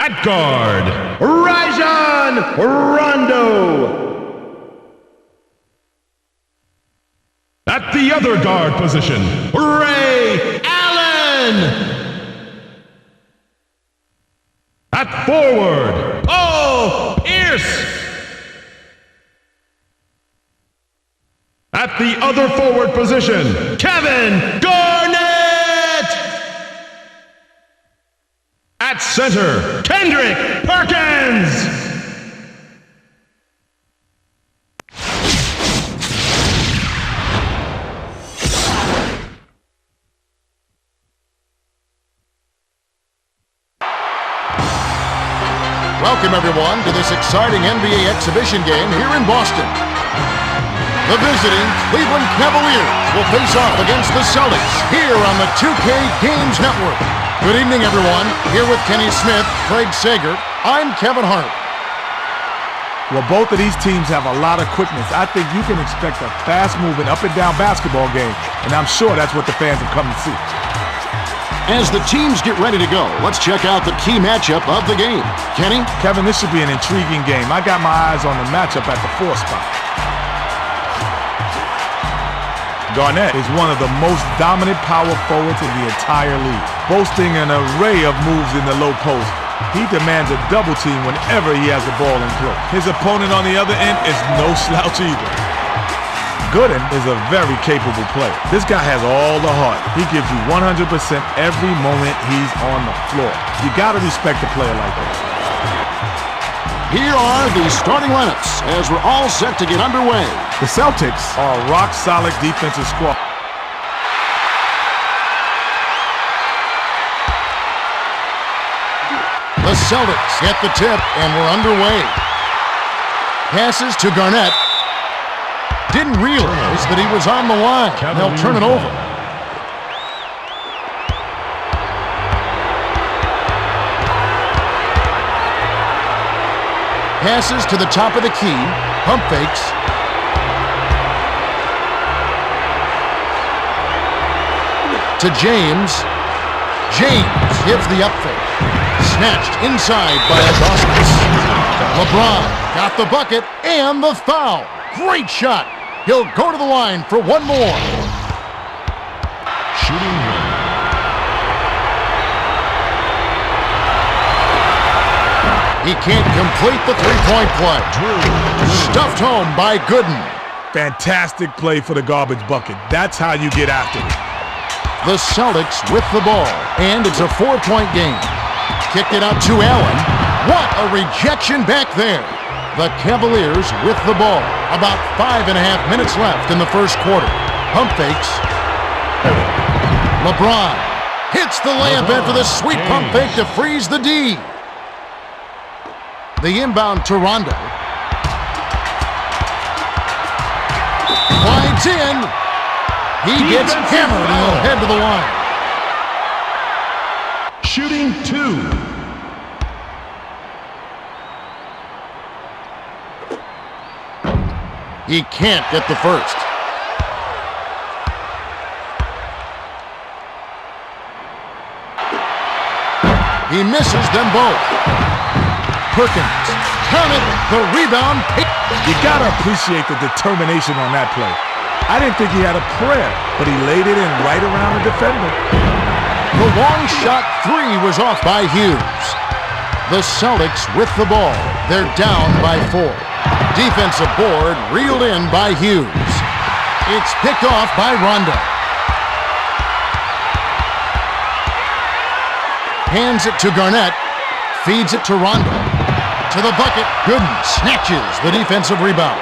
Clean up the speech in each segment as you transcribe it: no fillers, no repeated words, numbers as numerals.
At guard, Rajon Rondo. At the other guard position, Ray Allen. At forward, Paul Pierce. At the other forward position, Kevin Garnett. At center, Kendrick Perkins. Welcome everyone to this exciting NBA exhibition game here in Boston. The visiting Cleveland Cavaliers will face off against the Celtics here on the 2K Games Network. Good evening, everyone. Here with Kenny Smith, Craig Sager, I'm Kevin Hart. Well, both of these teams have a lot of quickness. I think you can expect a fast-moving, up-and-down basketball game, and I'm sure that's what the fans have come to see. As the teams get ready to go, let's check out the key matchup of the game. Kenny? Kevin, this should be an intriguing game. I got my eyes on the matchup at the 4 spot. Garnett is one of the most dominant power forwards in the entire league, boasting an array of moves in the low post. He demands a double team whenever he has the ball in play. His opponent on the other end is no slouch either. Gooden is a very capable player. This guy has all the heart. He gives you 100% every moment he's on the floor. You gotta respect a player like that. Here are the starting lineups as we're all set to get underway. The Celtics are a rock-solid defensive squad. The Celtics get the tip, and we're underway. Passes to Garnett. Didn't realize that he was on the line. They'll turn it over. Passes to the top of the key. Pump fakes. To James. James gives the up fake. Snatched inside by Augustus. Lebron got the bucket and the foul. Great shot. He'll go to the line for one more. Shooting one. He can't complete the three-point play. Stuffed home by Gooden. Fantastic play for the garbage bucket. That's how you get after it. The Celtics with the ball, and it's a 4-point game. Kicked it out to Allen. What a rejection back there. The Cavaliers with the ball. About 5.5 minutes left in the first quarter. Pump fakes. LeBron hits the layup after the sweet pump fake to freeze the D. The inbound to Rondo. Glides in. He gets hammered and will head to the line. Shooting 2. He can't get the first. He misses them both. Perkins, count it, the rebound. You gotta appreciate the determination on that play. I didn't think he had a prayer, but he laid it in right around the defender. The long shot 3 was off by Hughes. The Celtics with the ball. They're down by 4. Defensive board reeled in by Hughes. It's picked off by Rondo. Hands it to Garnett. Feeds it to Rondo. To the bucket. Gooden snatches the defensive rebound.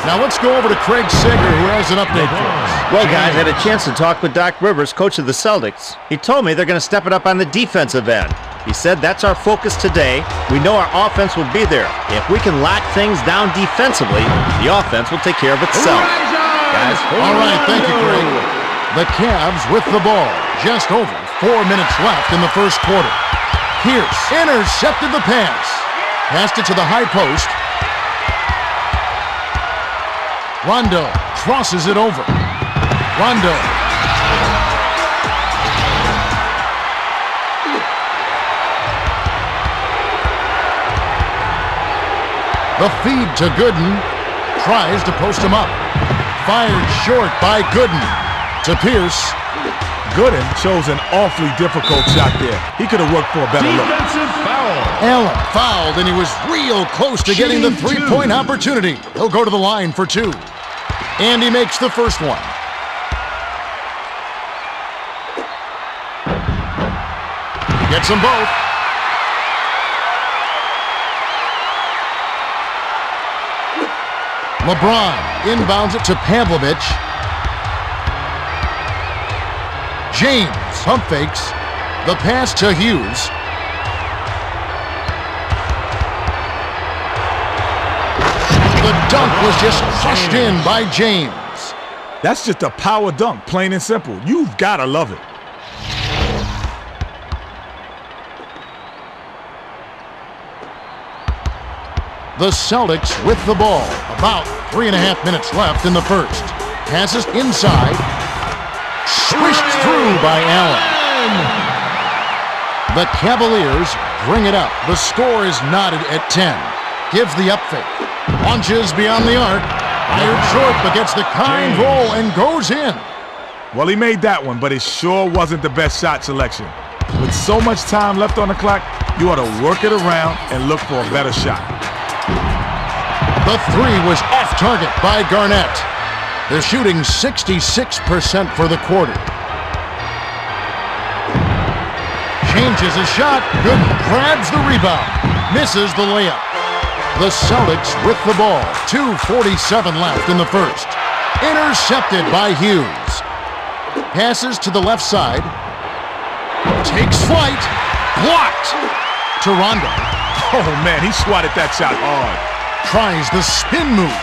Now let's go over to Craig Sager, who has an update for us. Well, guys, I had a chance to talk with Doc Rivers, coach of the Celtics. He told me they're going to step it up on the defensive end. He said that's our focus today. We know our offense will be there. If we can lock things down defensively, the offense will take care of itself. Guys, all right, thank you, Craig. The Cavs with the ball. Just over 4 minutes left in the first quarter. Pierce intercepted the pass. Passed it to the high post. Rondo crosses it over. Rondo. The feed to Gooden. Tries to post him up. Fired short by Gooden. To Pierce. Gooden chose an awfully difficult shot there. He could have worked for a better look. Defensive foul. Allen fouled, and he was real close to getting the three-point opportunity. He'll go to the line for 2. And he makes the first one. Gets them both. LeBron inbounds it to Pavlovich. James pump fakes. The pass to Hughes. The dunk was just crushed in by James. That's just a power dunk, plain and simple. You've got to love it. The Celtics with the ball. About 3.5 minutes left in the first. Passes inside. Swished through by Allen. The Cavaliers bring it up. The score is knotted at 10. Gives the up fake. Launches beyond the arc. Fired short, but gets the kind roll and goes in. Well, he made that one, but it sure wasn't the best shot selection. With so much time left on the clock, you ought to work it around and look for a better shot. The three was off target by Garnett. They're shooting 66% for the quarter. Changes his shot. Gooden grabs the rebound. Misses the layup. The Celtics with the ball. 2:47 left in the first. Intercepted by Hughes. Passes to the left side. Takes flight. Blocked. To Rondo. Oh, man, he swatted that shot hard. Tries the spin move.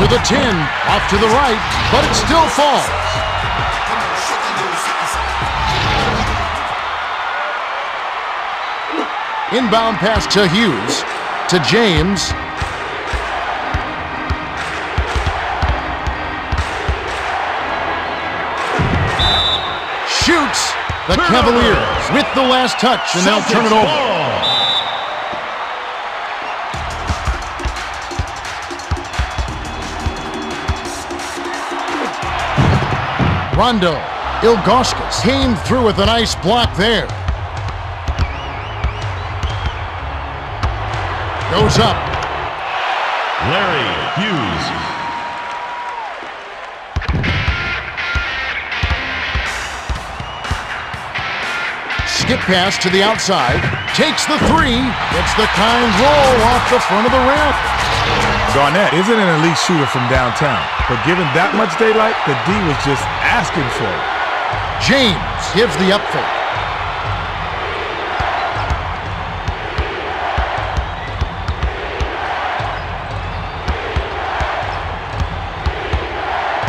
To the 10. Off to the right. But it still falls. Inbound pass to Hughes. To James. Shoots. The Cavaliers with the last touch, and they'll turn it over. Rondo. Ilgauskas came through with a nice block there. Goes up. Larry Hughes. Skip pass to the outside. Takes the three. Gets the kind roll off the front of the rim. Garnett isn't an elite shooter from downtown, but given that much daylight, the D was just asking for it. James gives the up fake.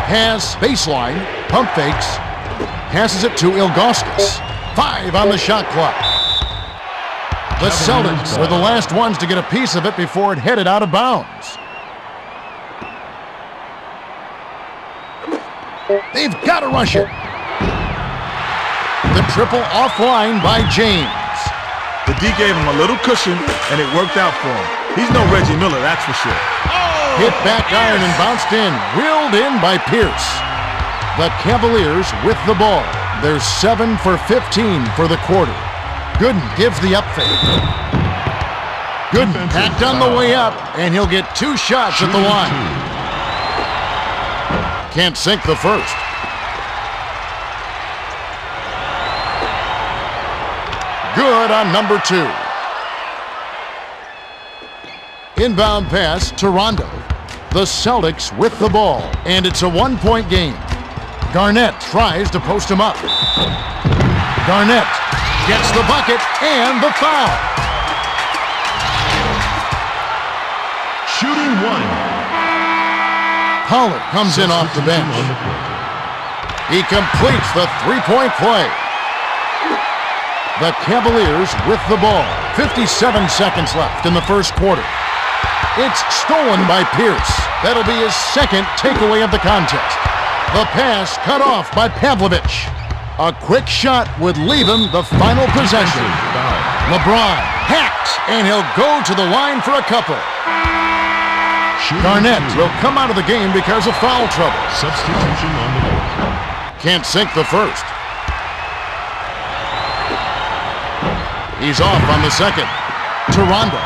Pass baseline, pump fakes, passes it to Ilgauskas. 5 on the shot clock. The Celtics were the last ones to get a piece of it before it headed out of bounds. They've got to rush it. The triple offline by James. The D gave him a little cushion, and it worked out for him. He's no Reggie Miller, that's for sure. Hit back iron and bounced in. Reeled in by Pierce. The Cavaliers with the ball. They're 7 for 15 for the quarter. Gooden gives the up fake. Gooden packed on the way up, and he'll get 2 shots at the line. Can't sink the first. Good on number 2. Inbound pass to Rondo. The Celtics with the ball, and it's a 1-point game. Garnett tries to post him up. Garnett gets the bucket and the foul. Shooting 1. Pollard comes in off the bench. He completes the 3-point play. The Cavaliers with the ball. 57 seconds left in the first quarter. It's stolen by Pierce. That'll be his second takeaway of the contest. The pass cut off by Pavlovich. A quick shot would leave him the final possession. LeBron hacks, and he'll go to the line for a couple. Garnett will come out of the game because of foul trouble. Substitution on the court. Can't sink the first. He's off on the second. To Rondo.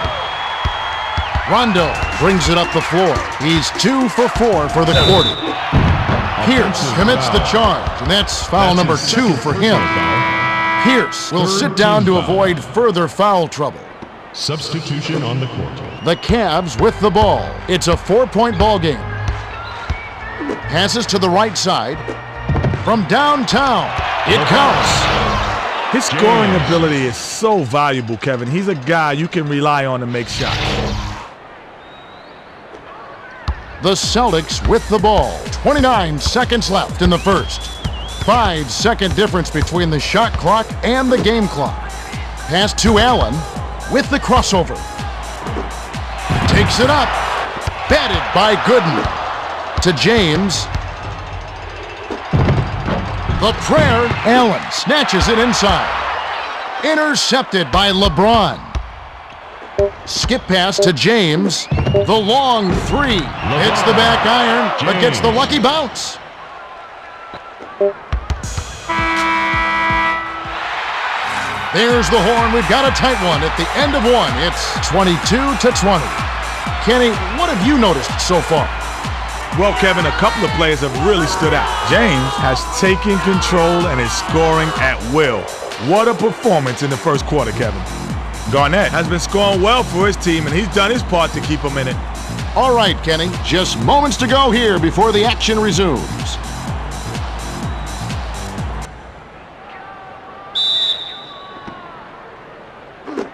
Rondo brings it up the floor. He's 2 for 4 for the quarter. Pierce commits the charge, and that's foul number 2 for him. Pierce will sit down to avoid further foul trouble. Substitution on the court. The Cavs with the ball. It's a 4-point ball game. Passes to the right side. From downtown, it counts. His scoring ability is so valuable, Kevin. He's a guy you can rely on to make shots. The Celtics with the ball. 29 seconds left in the first. 5-second difference between the shot clock and the game clock. Pass to Allen with the crossover. Takes it up. Batted by Gooden. To James. The prayer. Allen snatches it inside. Intercepted by Lebron. Skip pass to James. The long three. Hits the back iron, but gets the lucky bounce. There's the horn. We've got a tight one at the end of one. It's 22-20. Kenny, what have you noticed so far? Well, Kevin, a couple of players have really stood out. James has taken control and is scoring at will. What a performance in the first quarter, Kevin. Garnett has been scoring well for his team, and he's done his part to keep them in it. All right, Kenny, just moments to go here before the action resumes.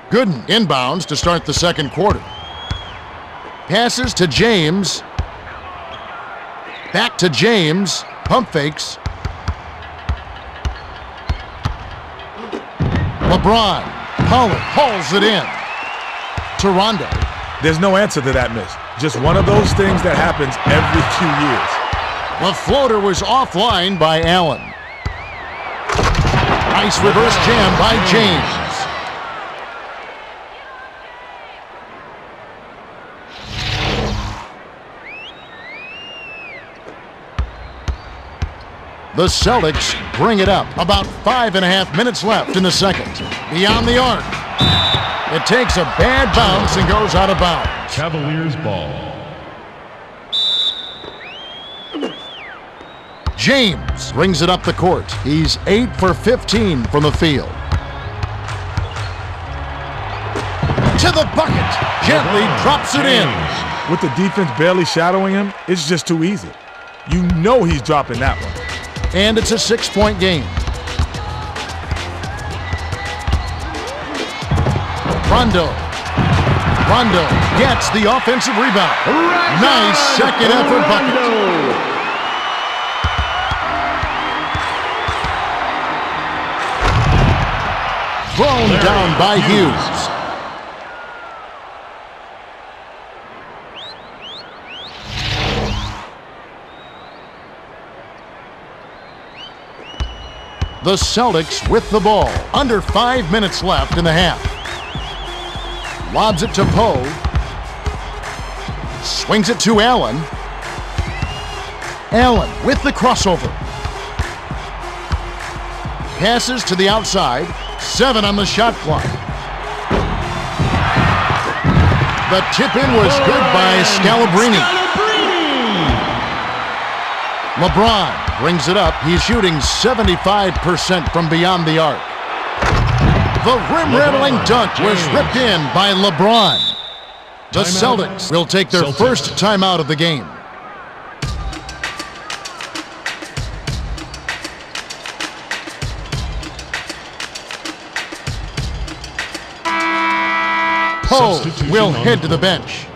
Gooden inbounds to start the second quarter. Passes to James. Back to James. Pump fakes. LeBron. Pollard hauls it in. To Rondo. There's no answer to that miss. Just one of those things that happens every few years. The floater was offline by Allen. Nice reverse jam by James. The Celtics bring it up. About 5.5 minutes left in the second. Beyond the arc. It takes a bad bounce and goes out of bounds. Cavaliers ball. James brings it up the court. He's 8 for 15 from the field. To the bucket. Gently drops it in. With the defense barely shadowing him, it's just too easy. You know he's dropping that one. And it's a 6-point game. Rondo gets the offensive rebound. Nice second effort bucket. Thrown down by Hughes. The Celtics with the ball. Under 5 minutes left in the half. Lobs it to Poe. Swings it to Allen. Allen with the crossover. Passes to the outside. 7 on the shot clock. The tip-in was good by Scalabrini. LeBron brings it up. He's shooting 75% from beyond the arc. The rim-rattling dunk was ripped in by LeBron. The Celtics will take their first timeout of the game. Poe will head to the bench.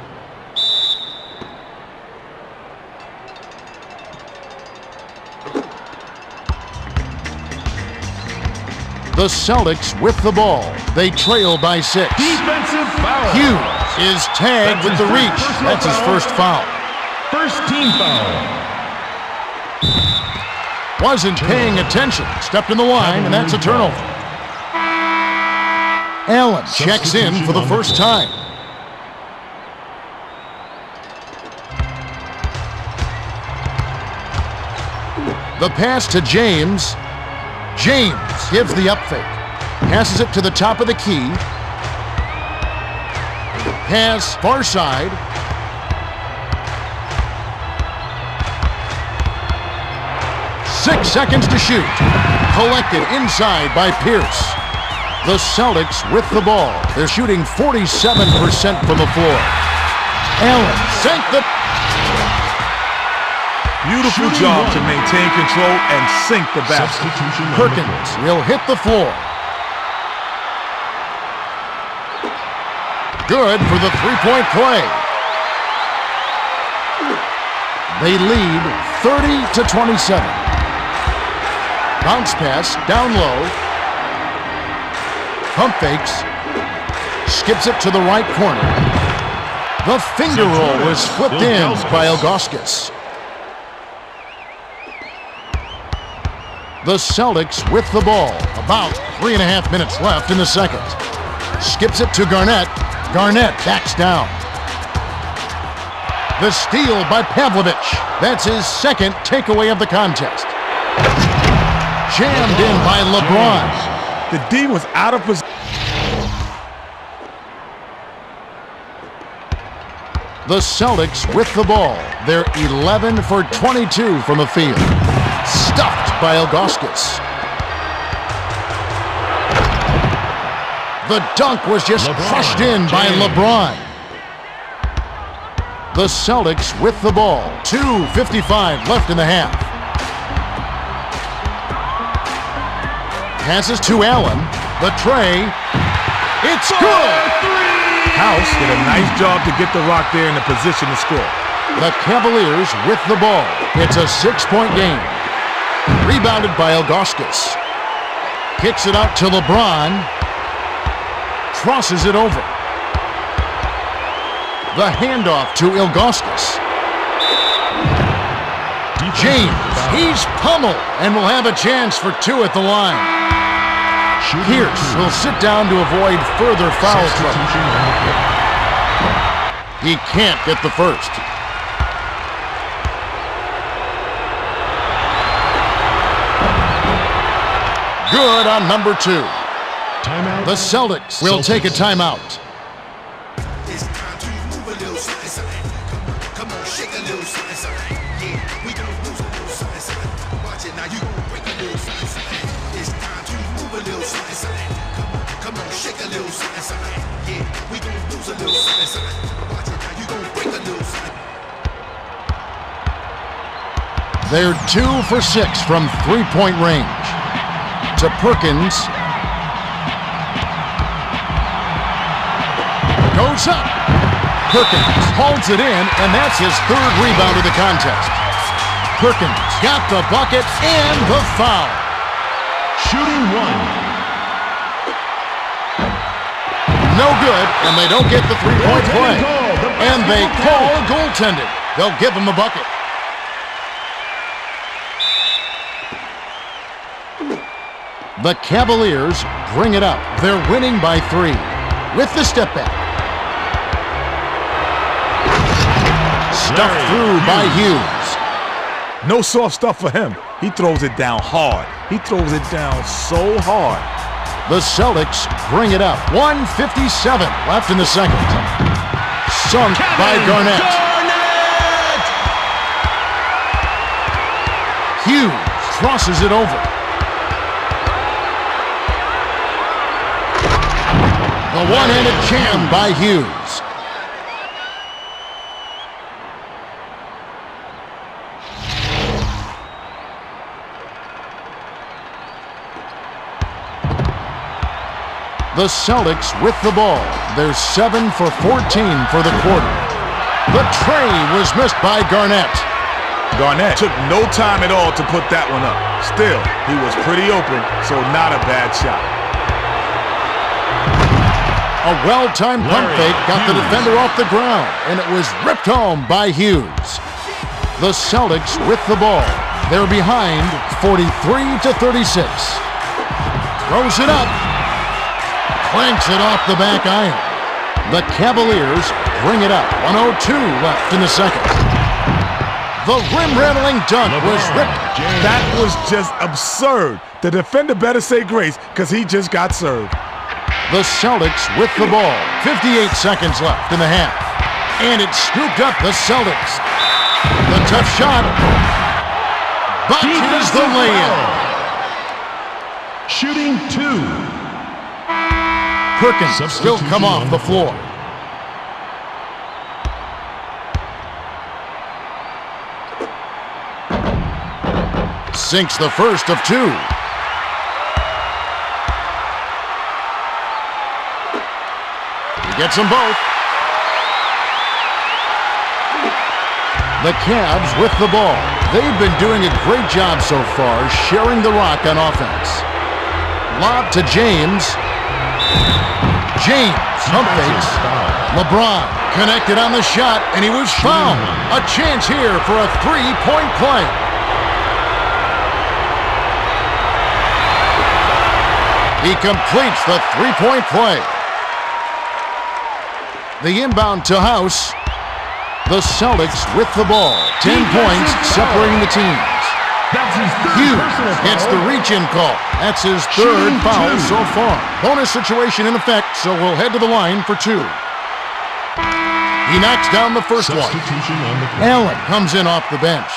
The Celtics with the ball. They trail by 6. Defensive foul. Hughes is tagged with the reach. That's his first foul. First team foul. Wasn't paying attention. Stepped in the line, and that's a turnover. Allen checks in for the first time. The pass to James. James gives the up fake. Passes it to the top of the key. Pass far side. Six seconds to shoot. Collected inside by Pierce. The Celtics with the ball. They're shooting 47% from the floor. Allen sank the... Beautiful job to maintain control and sink the basket. Perkins will hit the floor. Good for the three-point play. They lead 30-27. Bounce pass down low. Pump fakes. Skips it to the right corner. The finger roll was flipped in by Ilgauskas. The Celtics with the ball. About 3.5 minutes left in the second. Skips it to Garnett. Garnett backs down. The steal by Pavlovich. That's his second takeaway of the contest. Jammed in by LeBron. The D was out of position. The Celtics with the ball. They're 11 for 22 from the field. Stuffed by Ilgauskas. The dunk was just crushed in by LeBron. The Celtics with the ball. 2:55 left in the half. Passes to Allen. The tray. It's good! House did a nice job to get the Rock there in a position to score. The Cavaliers with the ball. It's a 6-point game. Rebounded by Ilgauskas. Kicks it out to LeBron. Crosses it over. The handoff to Ilgauskas. James, he's pummeled and will have a chance for two at the line. Pierce will sit down to avoid further foul trouble. He can't get the first. Good on number two. Timeout. The Celtics will take a timeout. It's time to move a little something, something. Come on, shake a little something, something. Yeah, we gon' lose a little something, something. Watch it now, you gon' break a little something, something. It's time to move a little something, something. Come on, shake a little something, something. Yeah, we gon' lose a little something, something. Watch it now, you gon' break a little something. They're 2 for 6 from three-point range. To Perkins. Goes up. Perkins holds it in, and that's his third rebound of the contest. Perkins got the bucket and the foul. Shooting one. No good, and they don't get the three-point play. And they call goaltending. They'll give him a bucket. The Cavaliers bring it up. They're winning by 3 with the step back. Stuffed through by Hughes. No soft stuff for him. He throws it down hard. He throws it down so hard. The Celtics bring it up. 1:57 left in the second. Sunk by Garnett. Hughes crosses it over. The one-handed jam by Hughes. The Celtics with the ball. They're 7 for 14 for the quarter. The tray was missed by Garnett. Garnett took no time at all to put that one up. Still, he was pretty open, so not a bad shot. A well-timed pump fake got the defender off the ground, and it was ripped home by Hughes. The Celtics with the ball. They're behind 43-36. Throws it up. Clanks it off the back iron. The Cavaliers bring it up. 1:02 left in the second. The rim-rattling dunk was ripped. That was just absurd. The defender better say grace because he just got served. The Celtics with the ball. 58 seconds left in the half. And it's scooped up the Celtics. The tough shot. Botches the layup. Shooting 2. Perkins still come off the floor. Sinks the first of 2. He gets them both. The Cavs with the ball. They've been doing a great job so far sharing the rock on offense. Lob to James. James pump fakes. LeBron connected on the shot, and he was fouled. A chance here for a three-point play. He completes the three-point play. The inbound to House. The Celtics with the ball. 10 points separating the teams. Hughes gets the reach-in call. That's his third foul so far. Bonus situation in effect, so we'll head to the line for 2. He knocks down the first one. Allen comes in off the bench.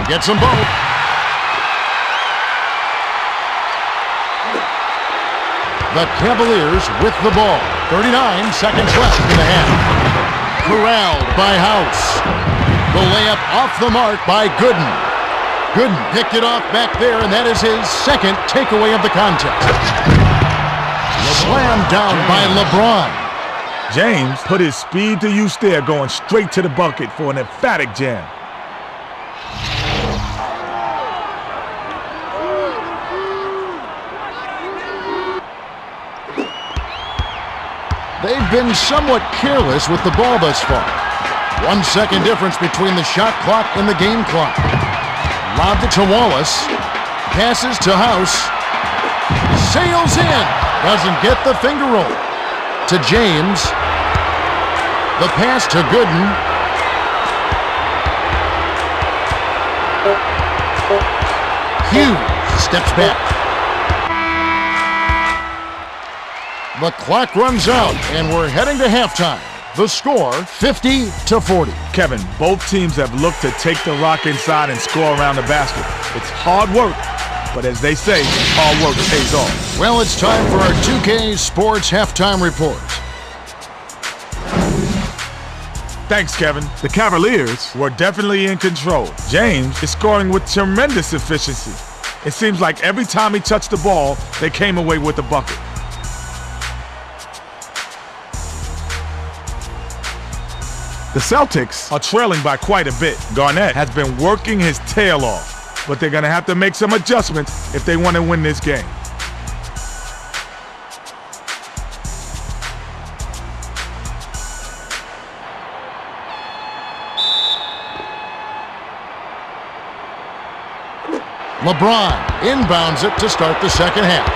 Gets them both. The Cavaliers with the ball. 39 seconds left in the half. Corralled by House. The layup off the mark by Gooden. Gooden picked it off back there, and that is his second takeaway of the contest. Slammed down by LeBron. James put his speed to use there, going straight to the bucket for an emphatic jam. They've been somewhat careless with the ball thus far. 1 second difference between the shot clock and the game clock. Lobbed it to Wallace. Passes to House. Sails in. Doesn't get the finger roll. To James. The pass to Gooden. Hughes steps back. The clock runs out, and we're heading to halftime. The score, 50-40. Kevin, both teams have looked to take the rock inside and score around the basket. It's hard work, but as they say, hard work pays off. Well, it's time for our 2K Sports Halftime Report. Thanks, Kevin. The Cavaliers were definitely in control. James is scoring with tremendous efficiency. It seems like every time he touched the ball, they came away with a bucket. The Celtics are trailing by quite a bit. Garnett has been working his tail off, but they're going to have to make some adjustments if they want to win this game. LeBron inbounds it to start the second half.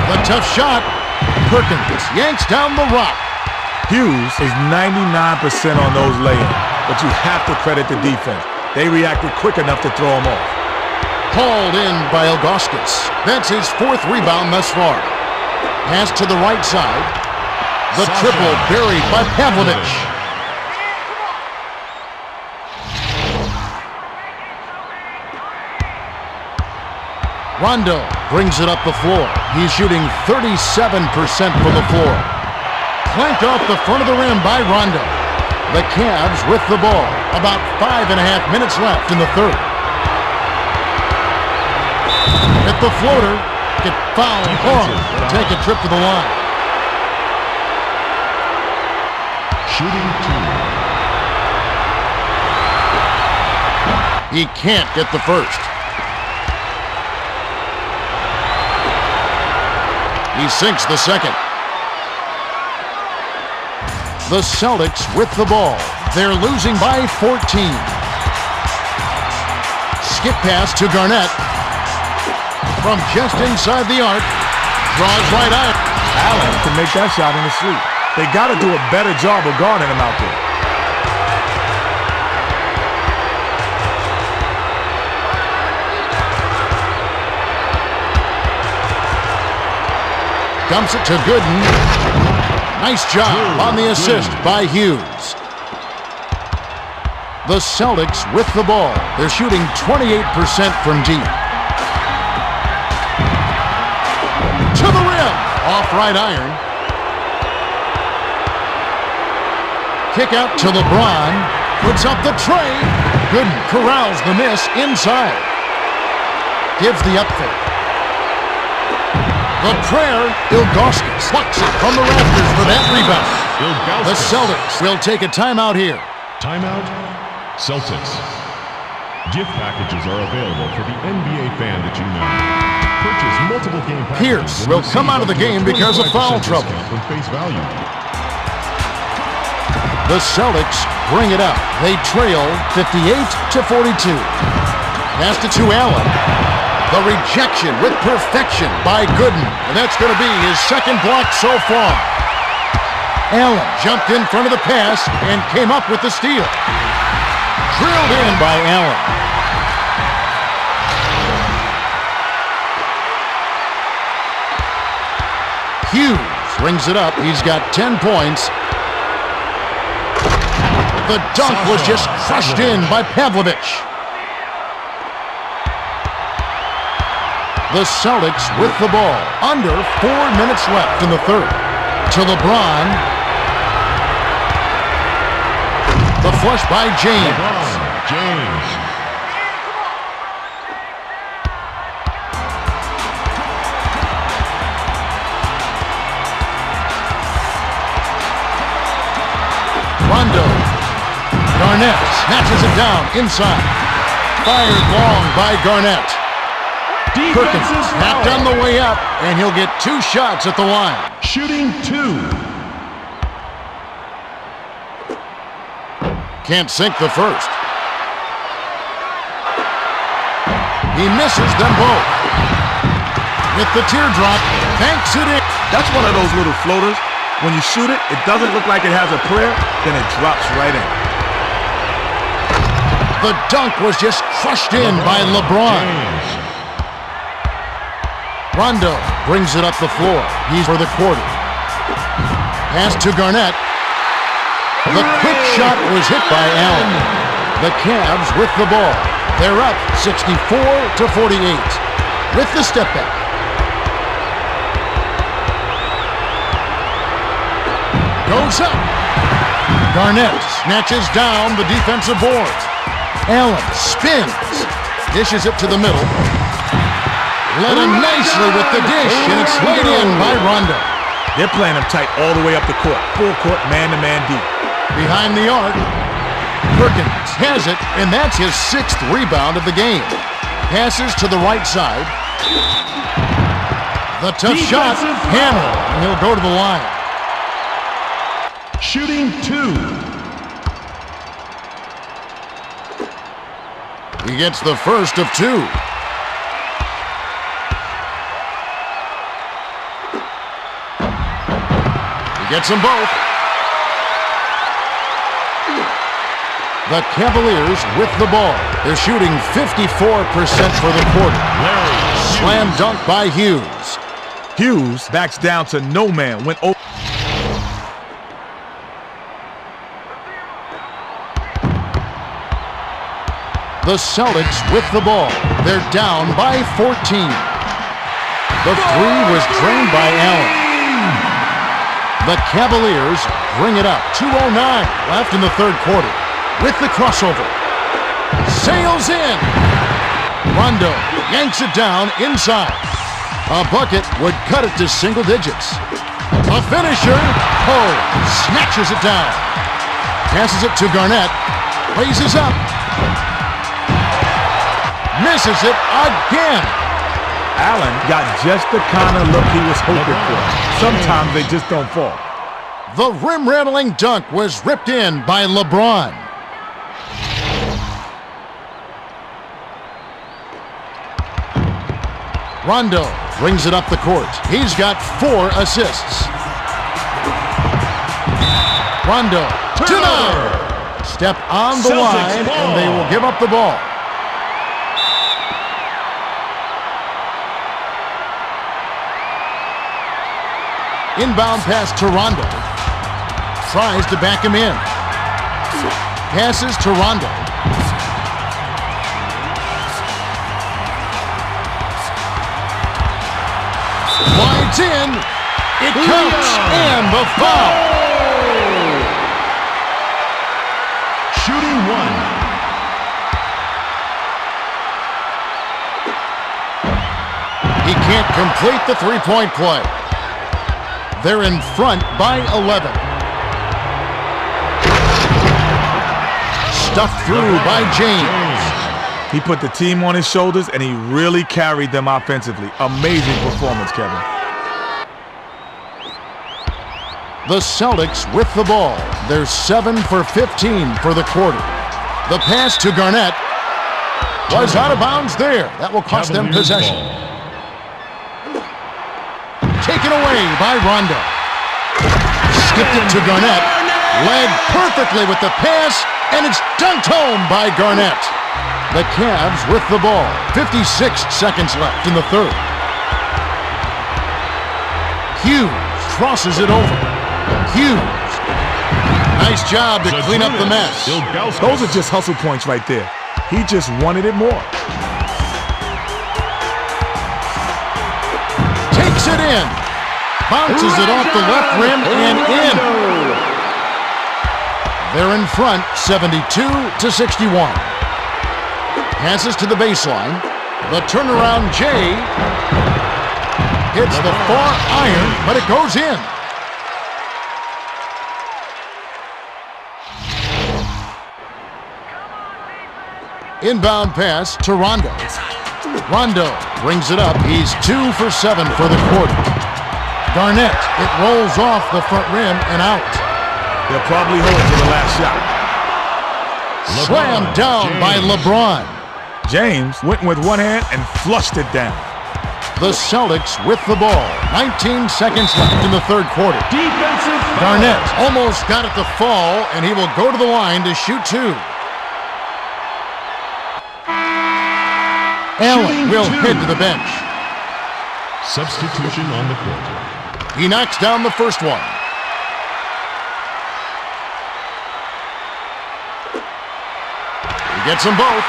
The tough shot. Perkins yanks down the rock. Hughes is 99% on those layups, but you have to credit the defense. They reacted quick enough to throw him off. Hauled in by Ilgauskas. That's his 4th rebound thus far. Pass to the right side. The triple buried by Pavlovich. Rondo brings it up the floor. He's shooting 37% from the floor. Clanked off the front of the rim by Rondo. The Cavs with the ball. About 5.5 minutes left in the third. At the floater, get fouled hard. Take a trip to the line. Shooting 2. He can't get the first. He sinks the second. The Celtics with the ball. They're losing by 14. Skip pass to Garnett. From just inside the arc. Draws right iron. Allen can make that shot in his sleep. They got to do a better job of guarding him out there. Dumps it to Gooden. Nice job on the assist by Hughes. The Celtics with the ball. They're shooting 28% from deep. To the rim. Off right iron. Kick out to LeBron. Puts up the tray. Gooden corrals the miss inside. Gives the up fake. The prayer, Ilgauskas plucks it from the rafters for that rebound. The Celtics will take a timeout here. Timeout, Celtics. Gift packages are available for the NBA fan that you know. Purchase multiple game packages. Pierce will come out of the game because of foul trouble. With face value. The Celtics bring it up. They trail 58-42. Pass to Allen. The rejection with perfection by Gooden. And that's going to be his second block so far. Allen jumped in front of the pass and came up with the steal. Drilled in by Allen. Hughes rings it up. He's got 10 points. The dunk was just crushed in by Pavlovich. The Celtics with the ball. Under 4 minutes left in the third. To LeBron. The flush by James. LeBron James. Rondo. Garnett snatches it down inside. Fired long by Garnett. Perkins tapped on the way up, and he'll get 2 shots at the line. Shooting 2. Can't sink the first. He misses them both. With the teardrop, banks it in. That's one of those little floaters. When you shoot it, it doesn't look like it has a prayer, then it drops right in. The dunk was just crushed in by LeBron. James. Rondo brings it up the floor. He's for the quarter. Pass to Garnett. The quick shot was hit by Allen. The Cavs with the ball. They're up 64-48 with the step back. Goes up. Garnett snatches down the defensive board. Allen spins. Dishes it to the middle. Led him nicely with the dish, and it's laid in by Rondo. They're playing him tight all the way up the court. Full court, man-to-man deep. Behind the arc, Perkins has it, and that's his 6th rebound of the game. Passes to the right side. The tough shot, hammered, and he'll go to the line. Shooting 2. He gets the first of 2. Gets them both. The Cavaliers with the ball. They're shooting 54% for the quarter. Slam dunk by Hughes. Hughes backs down to no man. Went over. The Celtics with the ball. They're down by 14. The 3 was drained by Allen. The Cavaliers bring it up. 2:09 left in the third quarter. With the crossover. Sails in. Rondo yanks it down inside. A bucket would cut it to single digits. A finisher. Oh, snatches it down. Passes it to Garnett. Raises up. Misses it again. Allen got just the kind of look he was hoping for. Sometimes they just don't fall. The rim-rattling dunk was ripped in by LeBron. Rondo brings it up the court. He's got 4 assists. Rondo, denied. Step on the line, and they will give up the ball. Inbound pass to Rondo. Tries to back him in. Passes to Rondo. Slides in. It counts. And the foul. Shooting 1. He can't complete the three-point play. They're in front by 11. Stuffed through by James. He put the team on his shoulders, and he really carried them offensively. Amazing performance, Kevin. The Celtics with the ball. They're 7 for 15 for the quarter. The pass to Garnett was out of bounds there. That will cost them possession. Taken away by Rondo. Skipped it to Garnett. Led perfectly with the pass, and it's dunked home by Garnett. The Cavs with the ball. 56 seconds left in the third. Hughes crosses it over. Hughes. Nice job to clean up the mess. Those are just hustle points right there. He just wanted it more. Takes it in. Bounces it off the left rim and in. They're in front, 72-61. Passes to the baseline. The turnaround J hits the far iron, but it goes in. Inbound pass to Rondo. Rondo brings it up. He's 2 for 7 for the quarter. Garnett, it rolls off the front rim and out. They'll probably hold to the last shot. Slammed down by Lebron. James went with one hand and flushed it down. The Celtics with the ball. 19 seconds left in the third quarter. Defensive foul. Garnett almost got it to fall, and he will go to the line to shoot 2. Allen will head to the bench. Substitution on the court. He knocks down the first one. He gets them both.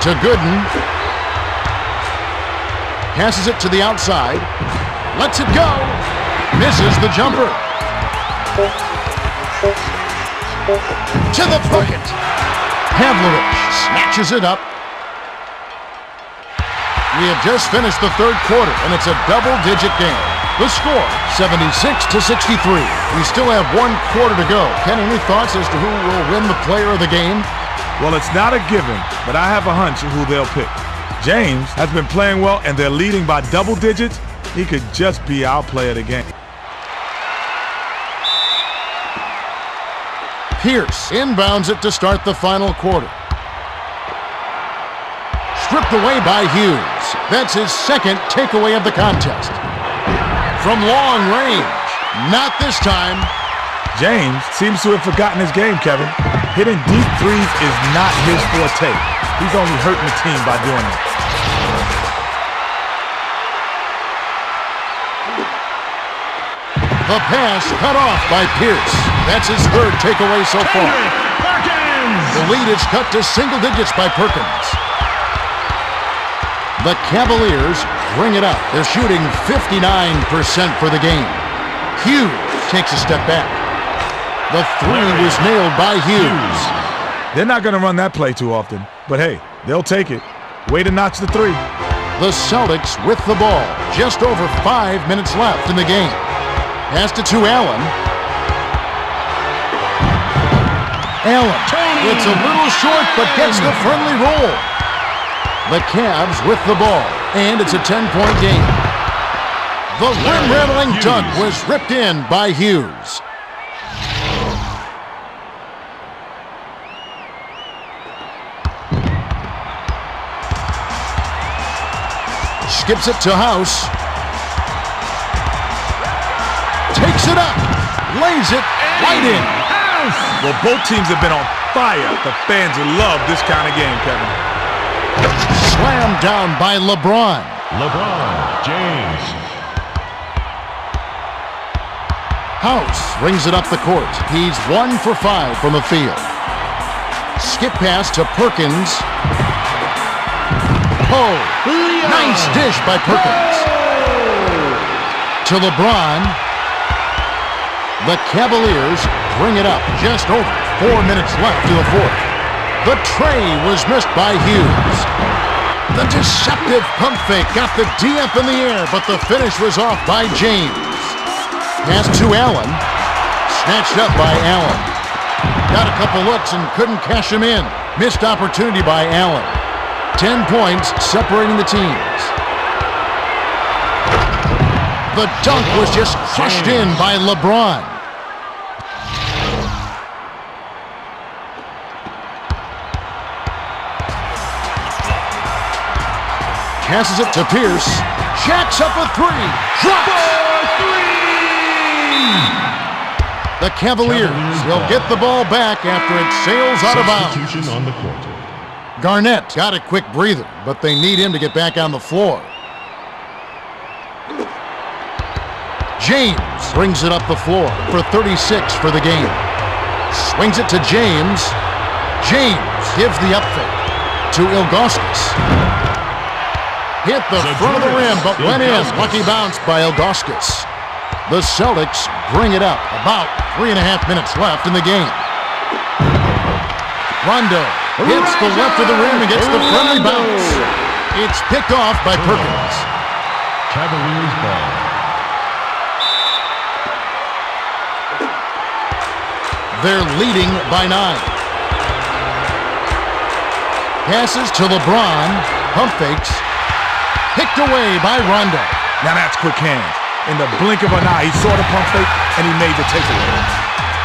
To Gooden. Passes it to the outside. Lets it go. Misses the jumper. To the bucket. Pavlovich snatches it up. We have just finished the third quarter, and it's a double-digit game. The score, 76-63. We still have 1 quarter to go. Ken, any thoughts as to who will win the player of the game? Well, it's not a given, but I have a hunch of who they'll pick. James has been playing well, and they're leading by double digits. He could just be our player of the game. Pierce inbounds it to start the final quarter. Stripped away by Hughes. That's his second takeaway of the contest. From long range, not this time. James seems to have forgotten his game, Kevin. Hitting deep threes is not his forte. He's only hurting the team by doing it. The pass cut off by Pierce. That's his third takeaway so far. The lead is cut to single digits by Perkins. The Cavaliers bring it up. They're shooting 59% for the game. Hughes takes a step back. The three was nailed by Hughes. They're not going to run that play too often, but hey, they'll take it. Way to notch the 3. The Celtics with the ball. Just over 5 minutes left in the game. Pass to Allen. Allen. It's a little short, but gets the friendly roll. The Cavs with the ball, and it's a 10-point game. The rim-rattling dunk was ripped in by Hughes. skips it to House. Takes it up. Lays it right in. Well, both teams have been on fire. The fans love this kind of game, Kevin. Slammed down by LeBron. LeBron James. House brings it up the court. He's 1 for 5 from the field. Skip pass to Perkins. Oh, nice dish by Perkins. To LeBron. The Cavaliers bring it up just over 4 minutes left to the fourth. The tray was missed by Hughes. The deceptive pump fake got the D up in the air, but the finish was off by James. Pass to Allen. Snatched up by Allen. Got a couple looks and couldn't cash him in. Missed opportunity by Allen. 10 points separating the teams. The dunk was just crushed in by LeBron. Passes it to Pierce. Jacks up a three. Drops. The Cavaliers will get the ball back after it sails out of bounds. Substitution on the court. Garnett got a quick breather, but they need him to get back on the floor. James brings it up the floor for 36 for the game. Swings it to James. James gives the up fake to Ilgauskas. Hit the front of the rim, but went in. Lucky bounce by Ilgauskas. The Celtics bring it up. About 3.5 minutes left in the game. Rondo hits the left of the rim and gets the friendly bounce. It's picked off by Perkins. Cavaliers ball. They're leading by 9. Passes to LeBron. Pump fakes. Picked away by Rondo. Now that's quick hands. In the blink of an eye, he saw the pump fake, and he made the takeaway.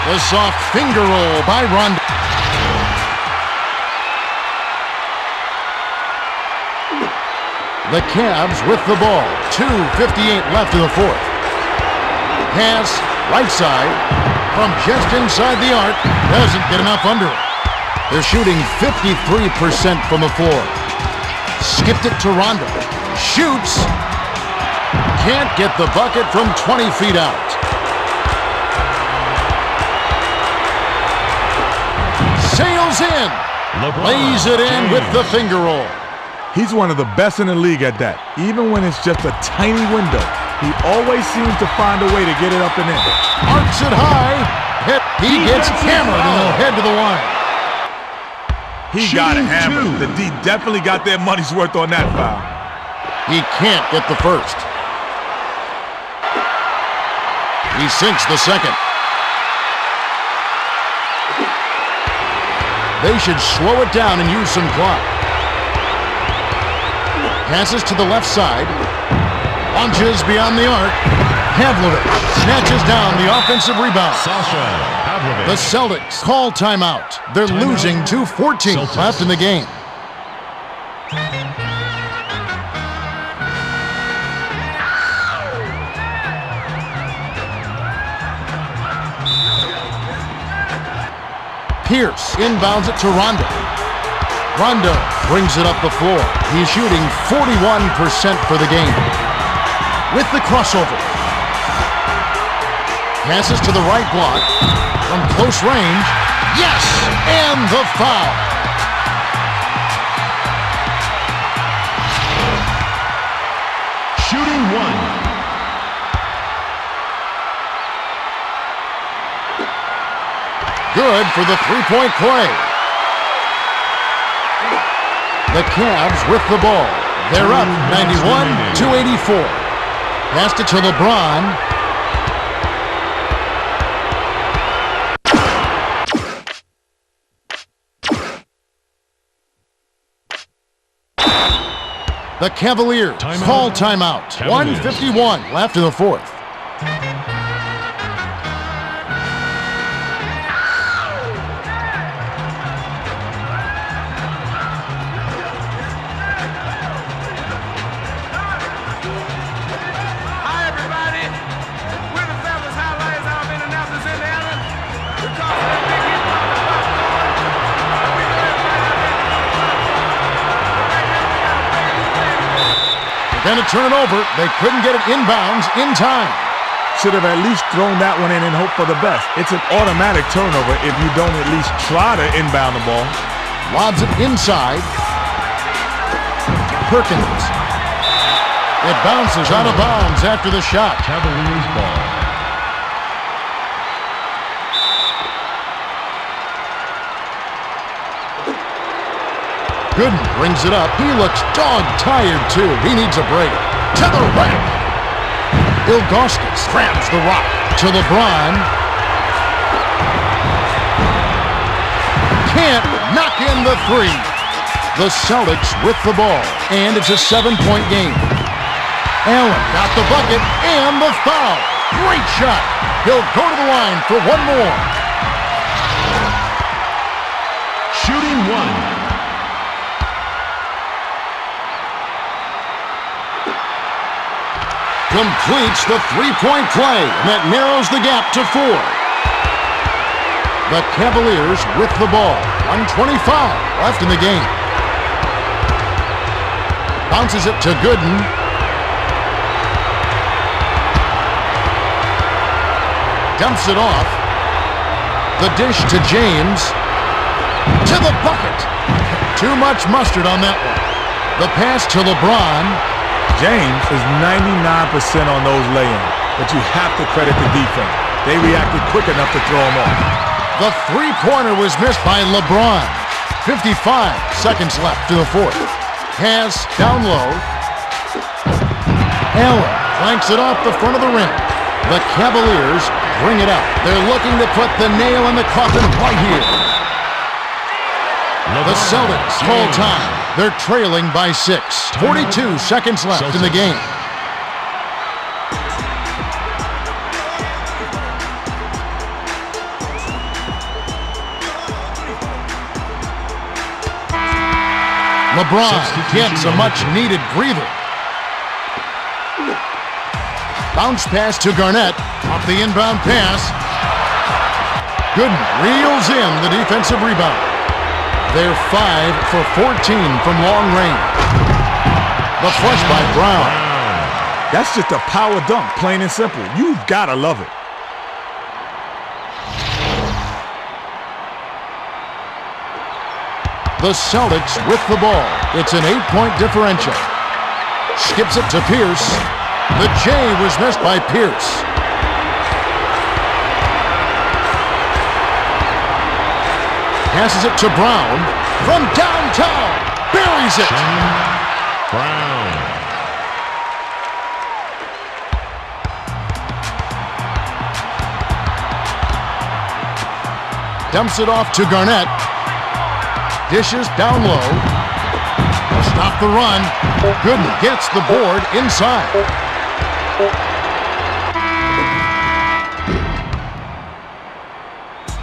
The soft finger roll by Rondo. The Cavs with the ball. 2:58 left in the fourth. Pass right side from just inside the arc. Doesn't get enough under it. They're shooting 53% from the floor. Skipped it to Rondo. Shoots. Can't get the bucket from 20 feet out. Sails in. LeBron Lays it in James. with the finger roll. He's one of the best in the league at that. Even when it's just a tiny window, he always seems to find a way to get it up and in. Arcs it high. He gets hammered and he'll head to the line. He got it hammered. The D definitely got their money's worth on that foul. He can't get the first. He sinks the second. They should slow it down and use some clock. Passes to the left side. Launches beyond the arc. Pavlovich snatches down the offensive rebound. Sasha Pavlovich. The Celtics call timeout. They're losing 2:14 Celtics. left in the game. Pierce inbounds it to Rondo. Rondo brings it up the floor. He's shooting 41% for the game. With the crossover. Passes to the right block. From close range. Yes! And the foul. Shooting one. Good for the three-point play. The Cavs with the ball. They're up 91-84. Passed it to LeBron. The Cavaliers call timeout. Cavaliers. 1:51 left in the fourth. They're going to turn it over. They couldn't get it inbounds in time. Should have at least thrown that one in and hoped for the best. It's an automatic turnover if you don't at least try to inbound the ball. Lobs it inside. Perkins. It bounces out of bounds after the shot. Cavaliers ball. Gooden brings it up. He looks dog-tired, too. He needs a break. To the rack. Ilgauskas grabs the rock. To LeBron. Can't knock in the three. The Celtics with the ball. And it's a 7-point game. Allen got the bucket and the foul. Great shot. He'll go to the line for one more. Shooting one. Completes the three-point play, and that narrows the gap to 4. The Cavaliers with the ball. 1:25 left in the game. Bounces it to Gooden. Dumps it off. The dish to James. To the bucket. Too much mustard on that one. The pass to LeBron. James is 99% on those lay-ins, but you have to credit the defense. They reacted quick enough to throw him off. The three-pointer was missed by LeBron. 55 seconds left to the fourth. Pass down low. Allen flanks it off the front of the rim. The Cavaliers bring it up. They're looking to put the nail in the coffin right here. The Celtics call time. They're trailing by 6. 42 seconds left in the game. LeBron gets a much-needed breather. Bounce pass to Garnett. Off the inbound pass. Gooden reels in the defensive rebound. They're 5 for 14 from long range. The flush by Brown. That's just a power dunk, plain and simple. You've got to love it. The Celtics with the ball. It's an 8-point differential. Skips it to Pierce. The J was missed by Pierce. Passes it to Brown from downtown. Buries it. Brown. Dumps it off to Garnett. Dishes down low. Stop the run. Gooden gets the board inside.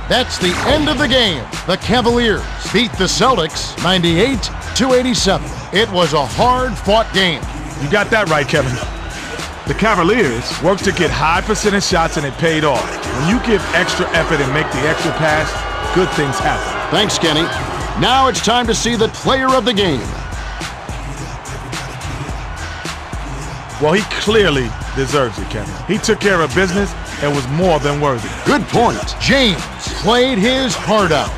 That's the end of the game. The Cavaliers beat the Celtics 98-87. It was a hard-fought game. You got that right, Kevin. The Cavaliers worked to get high percentage shots, and it paid off. When you give extra effort and make the extra pass, good things happen. Thanks, Kenny. Now it's time to see the player of the game. Well, he clearly deserves it, Kevin. He took care of business and was more than worthy. Good point. James played his heart out.